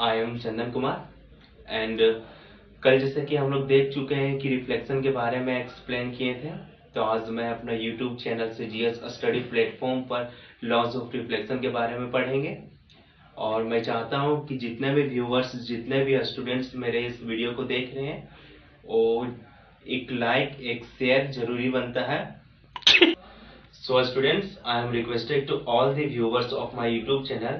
I am Chandan Kumar and कल जैसे कि हम लोग देख चुके हैं कि रिफ्लेक्शन के बारे में एक्सप्लेन किए थे, तो आज मैं अपना यूट्यूब चैनल से जीएस स्टडी प्लेटफॉर्म पर लॉज ऑफ रिफ्लेक्शन के बारे में पढ़ेंगे। और मैं चाहता हूं कि जितने भी व्यूअर्स, जितने भी स्टूडेंट्स मेरे इस वीडियो को देख रहे हैं, वो एक लाइक, एक शेयर जरूरी बनता है। So students, I am requested to all the viewers of my YouTube channel,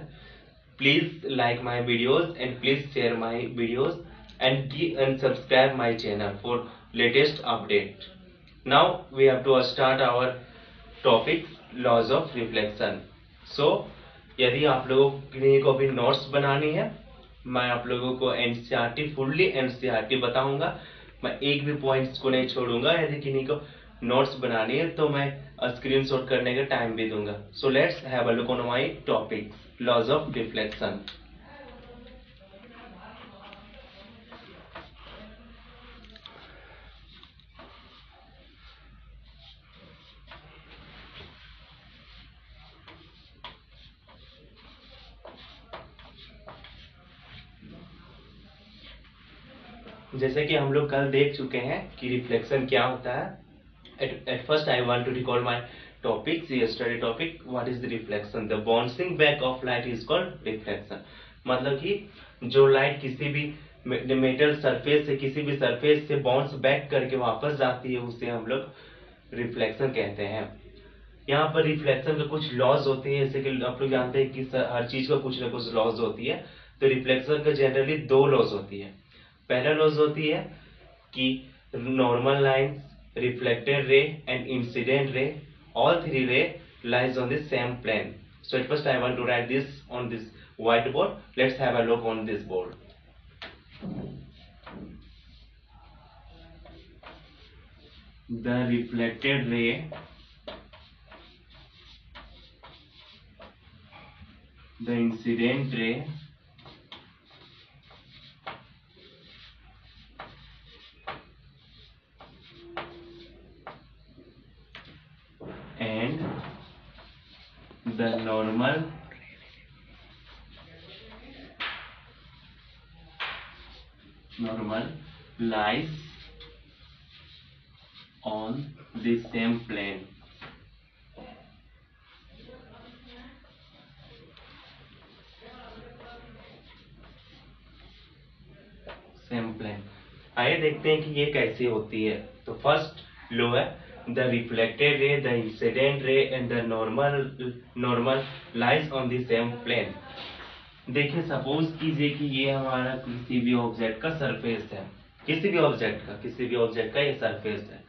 please like my videos and please share my videos and subscribe my channel for latest update. Now we have to start our topic laws of reflection. So यदि आप लोगों को भी notes बनानी है, मैं आप लोगों को एनसीईआरटी फुल्ली एनसीईआरटी बताऊंगा। मैं एक भी पॉइंट्स को नहीं छोड़ूंगा। यदि किन्हीं को नोट्स बनानी है तो मैं स्क्रीनशॉट करने का टाइम भी दूंगा। So let's have a look on my topic laws of reflection. जैसे कि हम लोग कल देख चुके हैं कि रिफ्लेक्शन क्या होता है। At first I want to recall my topics, yesterday topic. What is the reflection? The bouncing back of light is called reflection. मतलब कि जो लाइट किसी भी मेटल सरफेस से, किसी भी सरफेस से बाउंस बैक करके वापस जाती है, उसे हम लोग रिफ्लेक्शन कहते हैं। यहाँ पर रिफ्लेक्शन का कुछ लॉज होते हैं, जैसे कि आप लोग जानते हैं कि हर चीज का कुछ ना कुछ लॉज होती है। तो रिफ्लेक्शन का जनरली दो लॉज होती है। पहला लॉज होती है कि normal line, reflected ray and incident ray, all three ray lies on the same plane. So at first I want to write this on this whiteboard. Let's have a look on this board. The reflected ray the incident ray and the normal lies on the same plane. Same plane. आइए देखते हैं कि ये कैसे होती है। तो first law है the reflected ray, the incident ray and the normal lies on the same plane. देखिए, सपोज कीजिए कि ये हमारा किसी भी ऑब्जेक्ट का सरफेस है, किसी भी ऑब्जेक्ट का ये सरफेस है।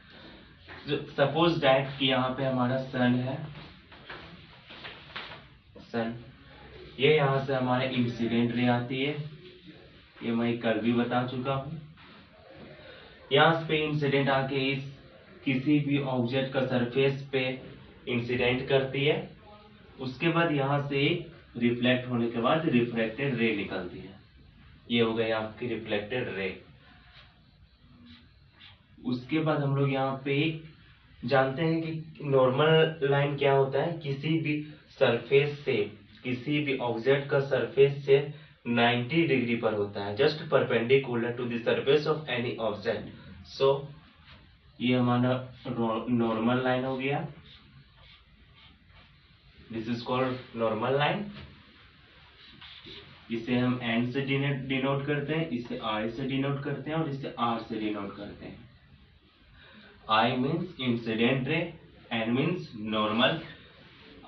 सपोज दैट कि यहाँ पे हमारा सन है, सन, ये यहाँ से हमारे इंसिडेंट रे आती है, ये मैं कल भी बता चुका हूँ। यहाँ पे इंसिडेंट आके इस किसी भी ऑब्जेक्ट का सरफेस पे इंसिडेंट करती है। उसके बाद यहाँ से रिफ्लेक्ट होने के बाद रिफ्लेक्टेड रे निकलती है। ये हो गई आपकी रिफ्लेक्टेड रे। उसके बाद हम लोग यहाँ पे जानते हैं कि नॉर्मल लाइन क्या होता है। किसी भी सरफेस से, किसी भी ऑब्जेक्ट का सरफेस से 90 डिग्री पर होता है, just perpendicular to the surface of any object. So ये हमारा नॉर्मल लाइन हो गया। This is called normal line. इसे हम एन से डिनोट करते हैं, इसे आई से डिनोट करते हैं और इसे आर से डिनोट करते हैं। I means incident ray, N means normal,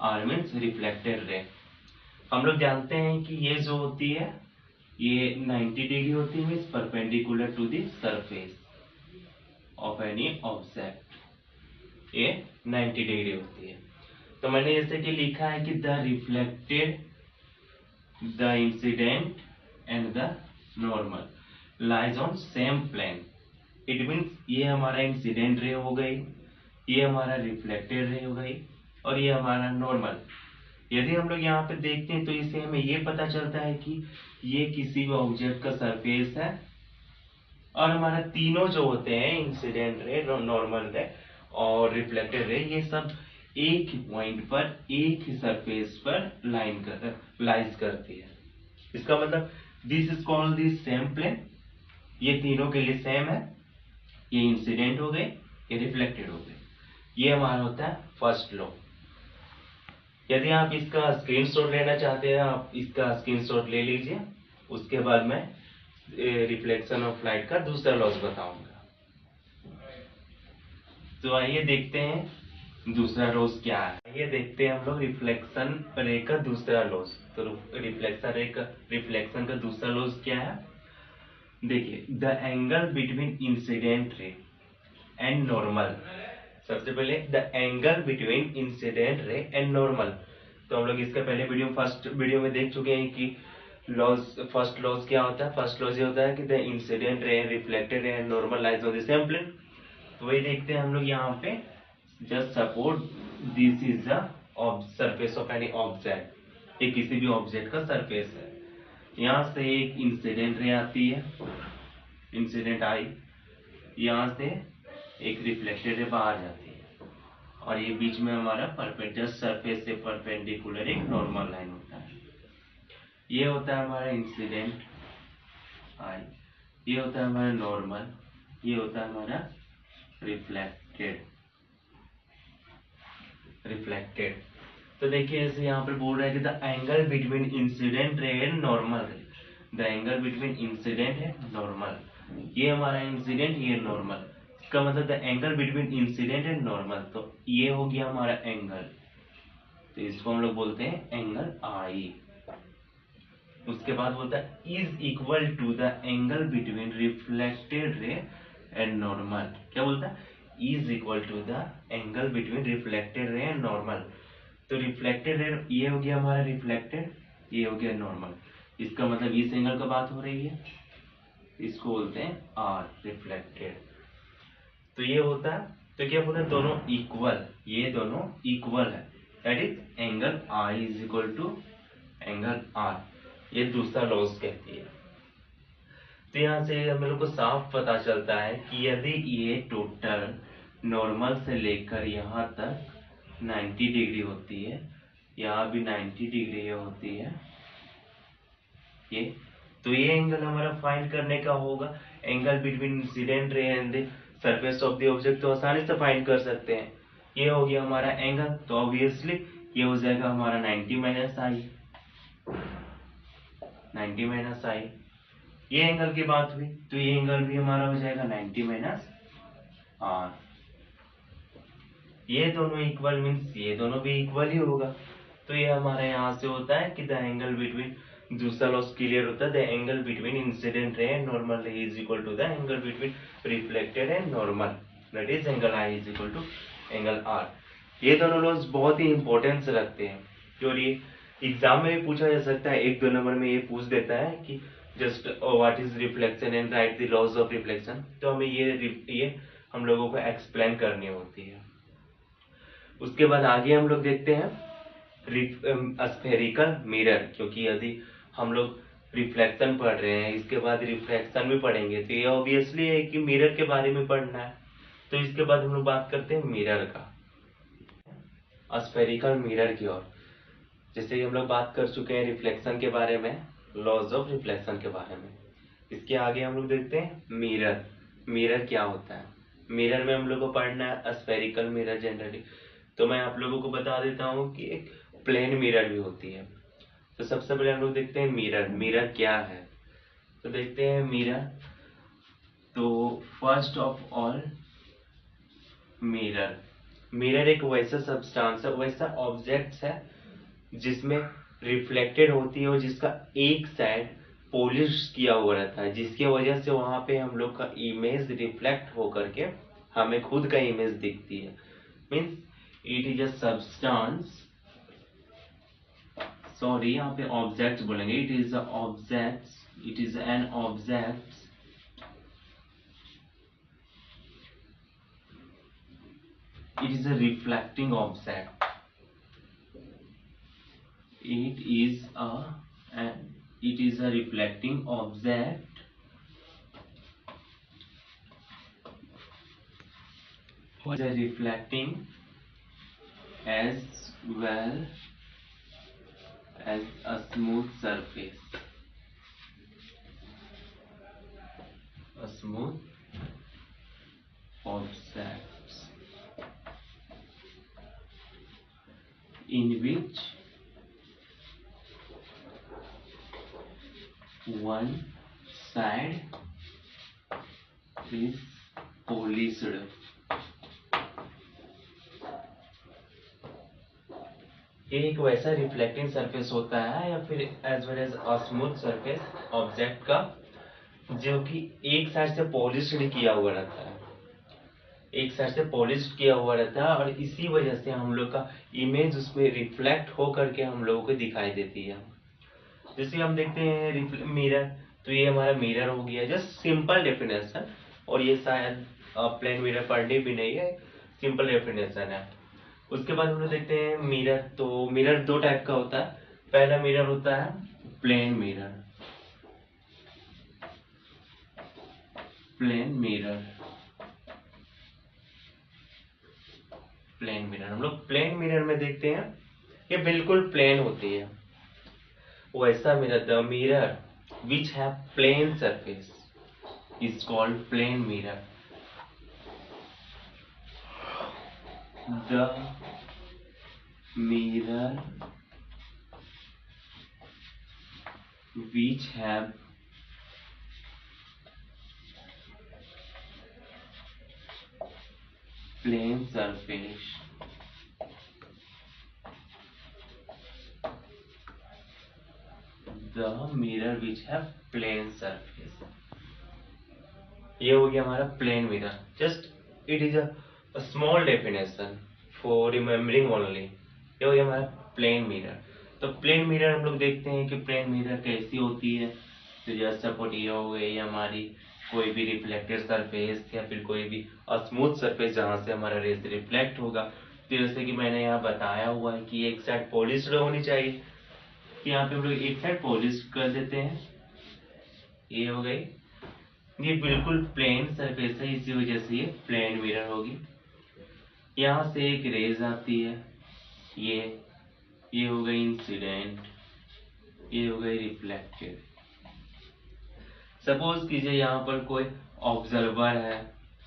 R means reflected ray. हम लोग जानते हैं कि ये जो होती है ये 90 डिग्री होती है, means perpendicular to the surface of any object. ये 90 डिग्री होती है। तो मैंने जैसे कि लिखा है कि the reflected, the incident and the normal lies on same plane. It means ये हमारा इंसिडेंट रे हो गई, ये हमारा रिफ्लेक्टेड रे हो गई और ये हमारा नॉर्मल। यदि हम लोग यहाँ पे देखते हैं तो इससे हमें ये पता चलता है कि ये किसी भी ऑब्जेक्ट का सरफेस है और हमारा तीनों जो होते हैं, इंसिडेंट रे, नॉर्मल रे और रिफ्लेक्टेड रे, ये सब एक ही पॉइंट पर, एक ही सरफेस पर लाइज करती है। इसका मतलब this is called the same plane, ये तीनों के लिए सेम है, ये इंसिडेंट हो गए, ये रिफ्लेक्टेड हो गए, ये हमारा होता है फर्स्ट लॉ। यदि आप इसका स्क्रीनशॉट लेना चाहते हैं, आप इसका स्क्रीनशॉट ले लीजिए, उसके बाद मैं रिफ्लेक्शन ऑफ लाइट का दूसरा लॉस बताऊंगा। तो आइए देखते हैं दूसरा लॉस क्या है। आइए देखते हैं हम लोग रिफ्लेक्शन रे का दूसरा लॉस। तो रिफ्लेक्शन का दूसरा लॉस क्या है? देखिए, the angle between incident ray and normal. सबसे पहले the angle between incident ray and normal. तो हम लोग इसका पहले फर्स्ट वीडियो में देख चुके हैं कि फर्स्ट लॉस क्या होता है। फर्स्ट लॉस ये होता है कि the incident ray, reflected ray and normal lies on the same plane. तो वही देखते हैं हम लोग यहाँ पे। Just suppose this is the surface of any object, ये किसी भी ऑब्जेक्ट का सरफेस है। यहाँ से एक इंसिडेंट रे आती है, इंसिडेंट आई, यहाँ से एक रिफ्लेक्टेड रे बाहर जाती है, और ये बीच में हमारा जस्ट सरफेस से परपेंडिकुलर एक नॉर्मल लाइन होता है। ये होता है हमारा इंसिडेंट आई, ये होता है हमारा नॉर्मल, ये होता है हमारा रिफ्लेक्टेड। तो देखिए जैसे यहाँ पर बोल रहा है कि the angle between incident ray and normal रे, द एंगल बिटवीन इंसिडेंट है नॉर्मल, ये हमारा इंसिडेंट, ये नॉर्मल। इसका मतलब the angle between incident and normal, तो ये हो गया हमारा एंगल, तो इसको हम लोग बोलते हैं एंगल आई। उसके बाद बोलता है is equal to the angle between reflected ray and normal. क्या बोलता है? Is equal to the angle between reflected ray and normal. तो रिफ्लेक्टेड रे, ये हो गया हमारा रिफ्लेक्टेड, ये हो गया नॉर्मल। इसका मतलब इस एंगल का बात हो रही है, इसको बोलते हैं आर, रिफ्लेक्टेड। तो ये होता है, तो क्या बोला, दोनों इक्वल, ये दोनों इक्वल है, that is angle I is equal to angle R. ये दूसरा लॉस कहती है। तो यहाँ से हम लोग को साफ पता चलता है कि यदि ये टोटल नॉर्मल से लेकर यहाँ तक 90 डिग्री होती है, यहाँ भी 90 डिग्री होती है ये, तो ये एंगल हमारा फाइंड करने का होगा। Angle between incident ray and the surface of the object तो आसानी से फाइंड कर सकते हैं। ये हो गया हमारा एंगल, तो ऑब्वियसली ये हो जाएगा हमारा 90 माइनस आई, 90 माइनस आई। ये एंगल की बात हुई, तो ये एंगल भी हमारा हो जाएगा 90 माइनस आर। ये दोनों इक्वल मीन्स ये दोनों भी इक्वल ही होगा। तो ये हमारा यहाँ से होता है कि द एंगल बिटवीन, दूसरा लॉस क्लियर होता है, the angle between incident ray and normal ray is equal to the angle between reflected and normal, that is angle I is equal to angle R. ये दोनों loss बहुत ही importance रखते हैं, जो ये एग्जाम में भी पूछा जा सकता है, 1-2 नंबर में ये पूछ देता है कि just what is reflection and write the laws of reflection. तो हमें ये हम लोगों को एक्सप्लेन करनी होती है। उसके बाद आगे हम लोग देखते हैं स्फेरिकल मिरर, क्योंकि यदि हम लोग रिफ्लेक्शन पढ़ रहे हैं, इसके बाद रिफ्लेक्शन भी पढ़ेंगे, तो ये ऑब्वियसली है कि मिरर के बारे में पढ़ना है। तो इसके बाद हम लोग बात करते हैं मिरर का, स्फेरिकल मिरर की ओर। जैसे कि हम लोग बात कर चुके हैं रिफ्लेक्शन के बारे में, लॉज ऑफ रिफ्लेक्शन के बारे में, इसके आगे हम लोग देखते हैं मिरर। मिरर क्या होता है? मिरर में हम लोग को पढ़ना है स्फेरिकल मिरर जनरली। तो मैं आप लोगों को बता देता हूँ कि एक प्लेन मिरर भी होती है। तो सबसे पहले हम लोग देखते हैं मिरर। मिरर क्या है? तो देखते हैं मिरर। तो first of all mirror, mirror एक वैसा सब्सटेंस है, वैसा ऑब्जेक्ट है जिसमें रिफ्लेक्टेड होती है और जिसका एक साइड पॉलिश किया हुआ रहता है, जिसकी वजह से वहां पे हम लोग का इमेज रिफ्लेक्ट होकर के हमें खुद का इमेज दिखती है। Means it is a substance, sorry यहाँ पे ऑब्जेक्ट बोलेंगे, it is a object, it is an object it is a reflecting object, it is a reflecting object what is reflecting as well as a smooth surface, smooth objects in which one side is polished. ये एक वैसा reflecting surface होता है या फिर as well as smooth surface object का जो कि एक साइड से पॉलिश्ड किया हुआ रहता है, एक साइड से पॉलिश्ड किया हुआ रहता है और इसी वजह से हम लोग का इमेज उसमें रिफ्लेक्ट हो करके हम लोगों को दिखाई देती है। जैसे हम देखते हैं मिरर, तो ये हमारा मिरर हो गया, जस्ट सिंपल डेफिनेशन, और ये शायद प्लेन मिरर पढ़नी भी नहीं है, सिंपल डेफिनेशन है। उसके बाद हम लोग देखते हैं मिरर, तो मिरर दो टाइप का होता है। पहला मिरर होता है plane mirror, plane mirror, plane mirror हम लोग प्लेन मिरर में देखते हैं ये बिल्कुल प्लेन होती है। वैसा mirror, the mirror which have plane surface is called plane mirror. द mirror which have plane surface the mirror which have plane surface, ये हो गया हमारा plane mirror. Just it is a small definition for remembering only. ये हो गया हमारा plane mirror. तो प्लेन मिरर हम लोग देखते हैं कि प्लेन मिरर कैसी होती है। तो जस्ट सपोर्ट ये हो गई हमारी कोई भी रिफ्लेक्टेड सरफेस या फिर कोई भी स्मूथ सरफेस जहां से हमारा रेज रिफ्लेक्ट होगा। तो जैसे कि मैंने यहाँ बताया हुआ है कि एक साइड पॉलिश्ड होनी चाहिए, यहाँ पे हम लोग एक साइड पॉलिश कर देते हैं, ये हो गई। ये बिल्कुल प्लेन सरफेस है, इसी वजह से ये प्लेन मिरर होगी। यहाँ से एक रेज आती है, ये हो गई इंसिडेंट, ये हो गई रिफ्लेक्टेड। सपोज कीजिए यहाँ पर कोई ऑब्जर्वर है,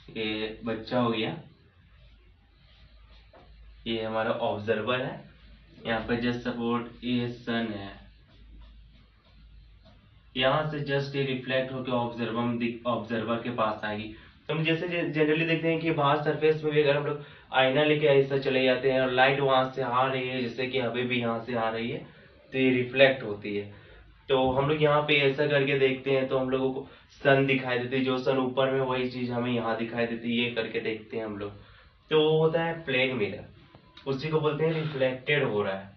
ये बच्चा हो गया, ये हमारा ऑब्जर्वर है। यहाँ पर जस्ट सपोर्ट ये सन है, यहाँ से जस्ट ये रिफ्लेक्ट होकर ऑब्जर्वर के पास आएगी। तो हम जैसे जनरली देखते हैं कि बाहर सरफेस में भी अगर हम लोग आईना लेके ऐसा चले जाते हैं और लाइट वहां से आ रही है, जैसे कि अभी भी यहाँ से आ रही है, तो ये रिफ्लेक्ट होती है। तो हम लोग यहाँ पे ऐसा करके देखते हैं तो हम लोगों को सन दिखाई देती है, जो सन ऊपर में वही चीज हमें यहाँ दिखाई देती है, ये करके देखते हैं हम लोग। तो वो होता है प्लेन मिरर, उसी को बोलते हैं रिफ्लेक्टेड हो रहा है,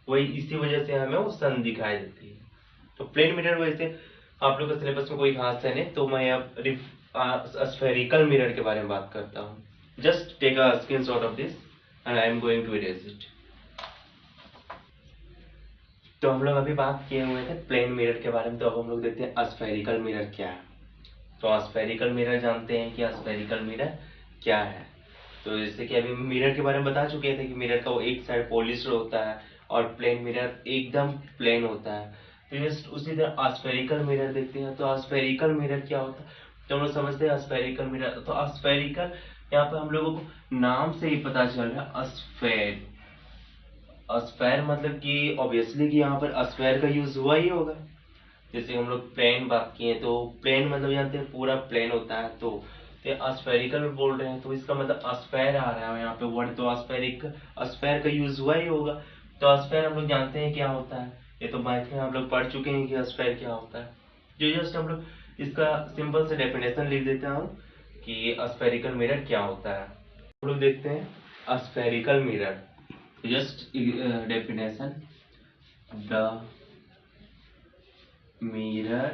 वही इसी वजह से हमें वो सन दिखाई देती है। तो प्लेन मिरर वैसे आप लोग का सिलेबस में कोई खास है नहीं, तो मैं अब स्फेरिकल मिरर के बारे में बात करता हूँ। Just take a screenshot of this and I am going to erase it. तो हम लोग अभी बात किए हुए थे प्लेन मिरर के बारे में, तो अब हम लोग देखते हैं स्फेरिकल मिरर क्या है। तो स्फेरिकल मिरर जानते हैं कि स्फेरिकल मिरर क्या है। तो जैसे कि अभी मिरर के बारे में बता चुके थे कि मिरर का वो एक साइड पॉलिश्ड होता है और प्लेन मिरर एकदम प्लेन होता है। तो जस्ट उसी तरह स्फेरिकल मिरर देखते हैं। तो स्फेरिकल मिरर क्या होता है, तो हम लोग समझते हैं स्फेरिकल मिरर। तो स्फेरिकल यहाँ पे हम लोगों को नाम से ही पता चल रहा है स्फेयर। स्फेयर मतलब कि ऑब्वियसली कि यहाँ पर स्फेयर का यूज हुआ ही होगा। जैसे हम लोग प्लेन बात किए, तो प्लेन मतलब जानते हैं पूरा प्लेन होता है, तो स्फेरिकल में बोल रहे हैं तो इसका मतलब स्फेयर आ रहा है यहाँ पे वर्ड, तो स्फेयर का यूज हुआ ही होगा। तो स्फेयर हम लोग जानते हैं क्या होता है, ये तो मैथ में हम लोग पढ़ चुके हैं कि स्फेयर क्या होता है। जो जस्ट हम लोग इसका सिंपल से डेफिनेशन लिख देता हूँ कि स्फेरिकल मिरर क्या होता है। हम लोग देखते हैं spherical mirror, just definition, the mirror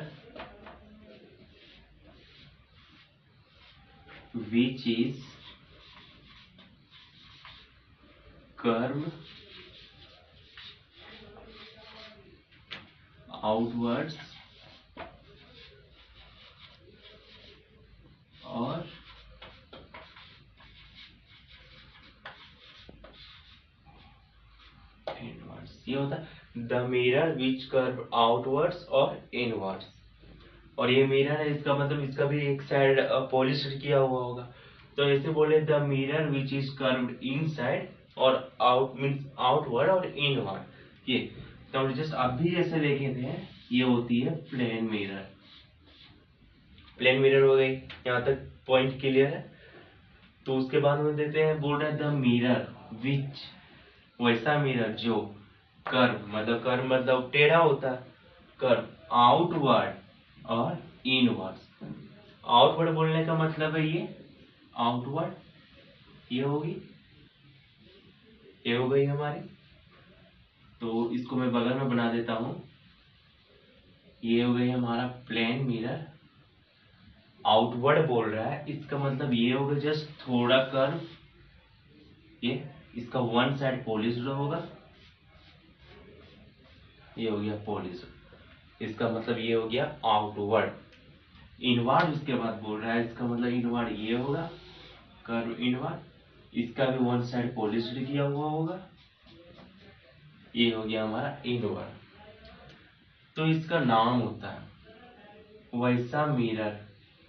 which is curved outwards or inwards, ये होता है the mirror which curve outwards और इनवर्ड्स। और ये मिरर है, इसका मतलब इसका भी एक साइड पॉलिश किया हुआ होगा। तो ऐसे बोले the mirror which is curved inside और आउट मींस आउटवर्ड और इनवर्ड। ये तो हम जस्ट अभी जैसे देखे थे, ये होती है प्लेन मिरर। प्लेन मिरर हो गई, यहाँ तक पॉइंट क्लियर है। तो उसके बाद में देते हैं, बोल रहे द मिरर विच, वैसा मिरर जो कर्व मतलब टेढ़ा होता है, कर्व आउटवर्ड और इनवर्ड। आउटवर्ड बोलने का मतलब है ये आउटवर्ड, ये होगी, ये हो गई हमारी। तो इसको मैं बगल में बना देता हूं, ये हो गई हमारा प्लेन मिरर। आउटवर्ड बोल रहा है, इसका मतलब ये होगा जस्ट थोड़ा कर्व, ये इसका वन साइड पॉलिश्ड होगा, ये हो गया पॉलिश्ड, इसका मतलब ये हो गया आउटवर्ड। इनवर्ड उसके बाद बोल रहा है, इसका मतलब इनवर्ड ये होगा, कर्व इनवर्ड, इसका भी वन साइड पॉलिश्ड किया हुआ होगा, ये हो गया हमारा इनवर्ड। तो इसका नाम होता है वैसा मिरर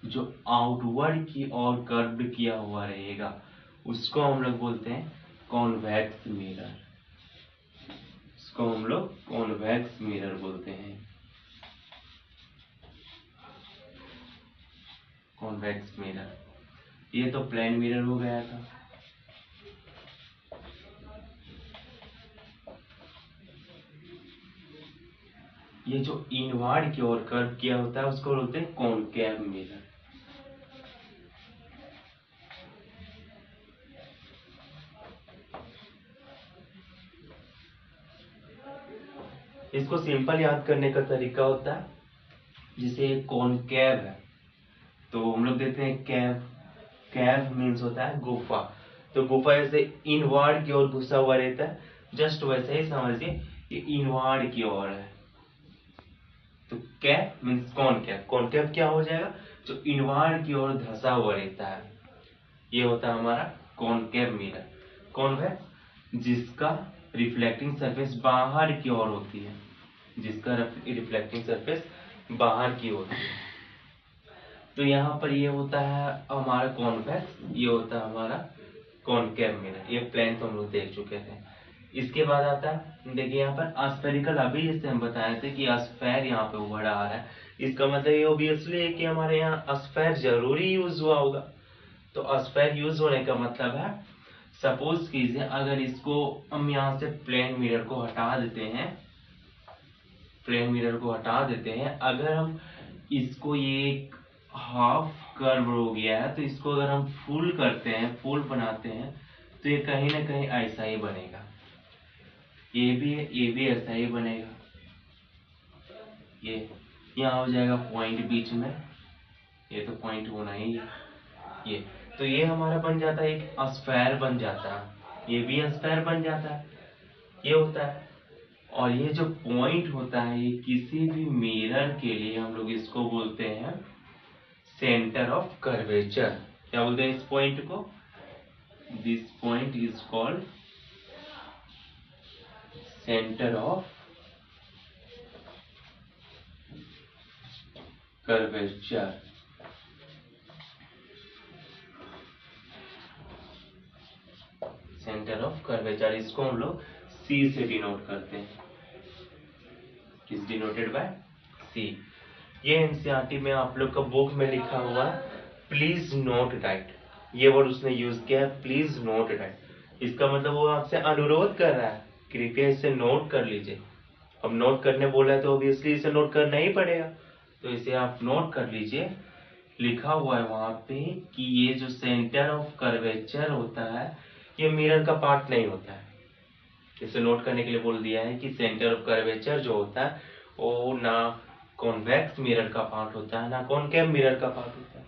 जो आउटवर्ड की ओर कर्व्ड किया हुआ रहेगा, उसको हम लोग बोलते हैं कॉन्वेक्स मिरर। इसको हम लोग कॉन्वेक्स मिरर बोलते हैं, कॉन्वेक्स मिरर। ये तो प्लेन मिरर हो गया था। ये जो इनवर्ड की ओर कर्व किया होता है उसको बोलते हैं कॉनकेव मिरर। इसको सिंपल याद करने का तरीका होता है, जैसे कॉनकेव है तो हम लोग देते हैं कैव। कैव मीन्स होता है गुफा, तो गुफा जैसे इनवर्ड की ओर घुसा हुआ रहता है, जस्ट वैसे ही समझिए ये इनवर्ड की ओर है। तो कैव मीन्स कॉनकेव, कॉनकेव क्या हो जाएगा, जो इनवर्ड की ओर धंसा हुआ रहता है, ये होता है हमारा कॉनकेव मिरर। कॉन्वेक्स जिसका रिफ्लेक्टिंग सरफेस बाहर की ओर होती है, जिसका रिफ्लेक्टिंग सरफेस बाहर की होती है। तो यहाँ पर ये होता है हमारा कॉन्वेक्स, ये होता है हमारा कॉनकेव मिरर। ये प्लेन तो हम लोग देख चुके थे। इसके बाद आता है, देखिए यहाँ पर स्फेरिकल, अभी जैसे हम बताए थे कि स्फेयर यहाँ पे उभरा आ रहा है, इसका मतलब ये ऑब्वियसली है कि हमारे यहाँ स्फेयर जरूरी यूज हुआ होगा। तो स्फेयर यूज होने का मतलब है, सपोज कीजिए अगर इसको हम यहाँ से प्लेन मिरर को हटा देते हैं, प्लेन मिरर को हटा देते हैं, अगर हम इसको ये हाफ कर्व हो गया है, तो इसको अगर हम फुल करते हैं, फुल बनाते हैं, तो ये कहीं ना कहीं ऐसा ही बनेगा। ये भी ऐसा ही बनेगा। ये यहाँ हो जाएगा पॉइंट बीच में, ये तो पॉइंट होना ही है। ये तो ये हमारा बन जाता है, एक स्फेयर बन जाता है, ये भी स्फेयर बन जाता है, ये होता है। और ये जो पॉइंट होता है, ये किसी भी मिरर के लिए हम लोग इसको बोलते हैं सेंटर ऑफ कर्वेचर। क्या बोलते हैं इस पॉइंट को, this point is called centre of curvature. Centre of curvature, इसको हम लोग सी से डिनोट करते हैं। किस डिनोटेड बाय सी। ये एनसीईआरटी में आप लोग का बुक में लिखा हुआ है, प्लीज नोट डाइट, ये वर्ड उसने यूज किया है, प्लीज नोट डाइट। इसका मतलब वो आपसे अनुरोध कर रहा है, कृपया इसे नोट कर लीजिए। अब नोट करने बोला है तो ऑब्वियसली इसे नोट करना ही पड़ेगा, तो इसे आप नोट कर लीजिए। लिखा हुआ है वहां पे कि ये जो सेंटर ऑफ कर्वेचर होता है, ये मिरर का पार्ट नहीं होता है। इसे नोट करने के लिए बोल दिया है कि सेंटर ऑफ कर्वेचर जो होता है वो ना कॉन्वेक्स मिरर का पार्ट होता है, ना कॉनकेव मिरर का पार्ट होता है।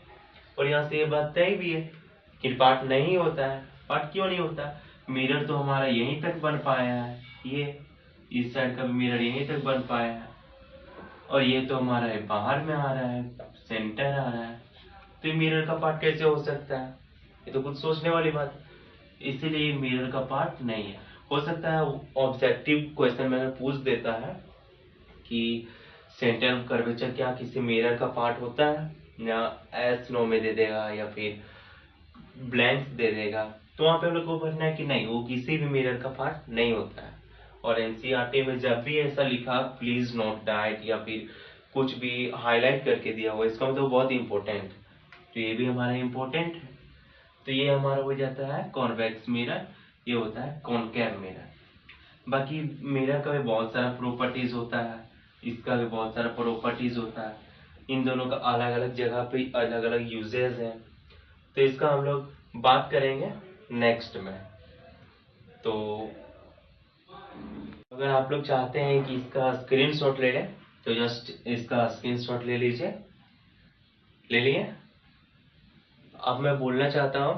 और यहाँ से ये बात तय भी है कि पार्ट नहीं होता है। पार्ट क्यों नहीं होता, मिरर तो हमारा यहीं तक बन पाया है, ये इस साइड का भी मिरर यहीं तक बन पाया है, और ये तो हमारा है बाहर में आ रहा है, सेंटर आ रहा है, तो ये मिरर का पार्ट कैसे हो सकता है, ये तो कुछ सोचने वाली बात है। इसीलिए मिरर का पार्ट नहीं है। हो सकता है ऑब्जेक्टिव क्वेश्चन में पूछ देता है कि सेंटर ऑफ कर्वेचर क्या किसी मिरर का पार्ट होता है, या एस नो में दे देगा या फिर ब्लैंक्स दे देगा। तो वहां पे हम लोग को भरना है कि नहीं, वो किसी भी मिरर का पार्ट नहीं होता है। और एनसीईआरटी में जब भी ऐसा लिखा प्लीज नोट दैट या फिर कुछ भी हाईलाइट करके दिया हुआ, इसका मतलब बहुत इंपॉर्टेंट, तो ये भी हमारा इंपॉर्टेंट है। तो ये हमारा हो जाता है कॉन्वेक्स मिरर, ये होता है कॉनकेव मिरर। बाकी मिरर का भी बहुत सारा प्रॉपर्टीज होता है, इसका भी बहुत सारा प्रॉपर्टीज होता है। इन दोनों का अलग अलग जगह पे अलग अलग यूजेस हैं, तो इसका हम लोग बात करेंगे नेक्स्ट में। तो अगर आप लोग चाहते हैं कि इसका स्क्रीनशॉट ले लें तो जस्ट इसका स्क्रीनशॉट ले लीजिए। ले लिए? अब मैं बोलना चाहता हूँ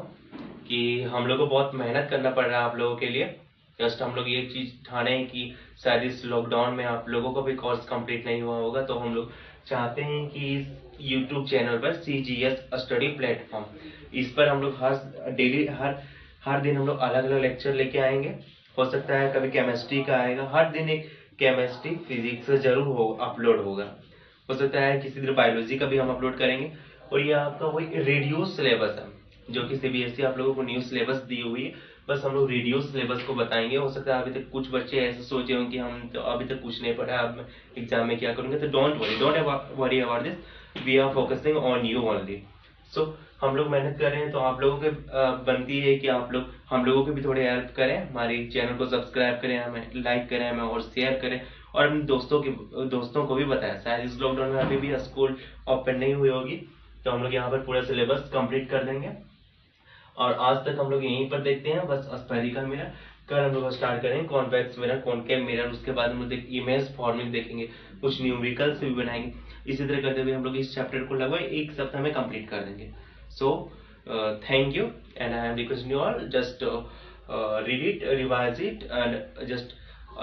कि हम लोग को बहुत मेहनत करना पड़ रहा है आप लोगों के लिए। जस्ट हम लोग ये चीज ठाने हैं कि शायद इस लॉकडाउन में आप लोगों का भी कोर्स कंप्लीट नहीं हुआ होगा, तो हम लोग चाहते हैं कि इस यूट्यूब चैनल पर CGS स्टडी प्लेटफॉर्म, इस पर हम लोग हर डेली हर दिन हम लोग अलग अलग लेक्चर लेके आएंगे। हो सकता है कभी केमिस्ट्री का आएगा, हर दिन एक केमिस्ट्री फिजिक्स जरूर हो अपलोड होगा। हो सकता है किसी दिन बायोलॉजी का भी हम अपलोड करेंगे। और ये आपका वही रेडियो सिलेबस है जो कि CBSE आप लोगों को न्यू सिलेबस दी हुई है, बस हम लोग रेडियो सिलेबस को बताएंगे। हो सकता है अभी तक कुछ बच्चे ऐसे सोचे होंगे कि हम तो अभी तक कुछ नहीं पढ़ा, अब मैं एग्जाम में क्या करूंगा, तो don't worry about this, we are focusing on you only. So हम लोग मेहनत कर रहे हैं, तो आप लोगों के बनती है कि आप लोग हम लोगों की भी थोड़ी हेल्प करें, हमारे चैनल को सब्सक्राइब करें, हमें लाइक करें, हमें और शेयर करें, और अपने दोस्तों को भी बताएं। शायद इस लॉकडाउन में अभी भी स्कूल ओपन नहीं हुई होगी, तो हम लोग यहाँ पर पूरा सिलेबस कंप्लीट कर देंगे। और आज तक हम लोग यहीं पर देखते हैं बस स्फेरिकल मिरर। कल हम लोग स्टार्ट करेंगे कॉन्वेक्स मिरर, कॉनकेव मिरर, उसके बाद हम लोग इमेज फॉर्मिंग देखेंगे, कुछ न्यूमेरिकल्स भी बनाएंगे। इसी तरह करते हुए हम लोग इस चैप्टर को लगभग एक सप्ताह में कंप्लीट कर देंगे। So thank you and I am requesting you all just read it, revise it and just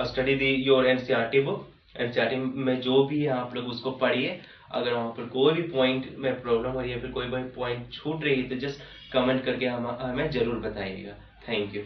study the your NCERT book. NCERT में जो भी है आप लोग उसको पढ़िए। अगर वहाँ पर कोई भी पॉइंट में प्रॉब्लम हो रही है, फिर कोई भी पॉइंट छूट रही है, तो जस्ट कमेंट करके हमें जरूर बताइएगा। Thank you.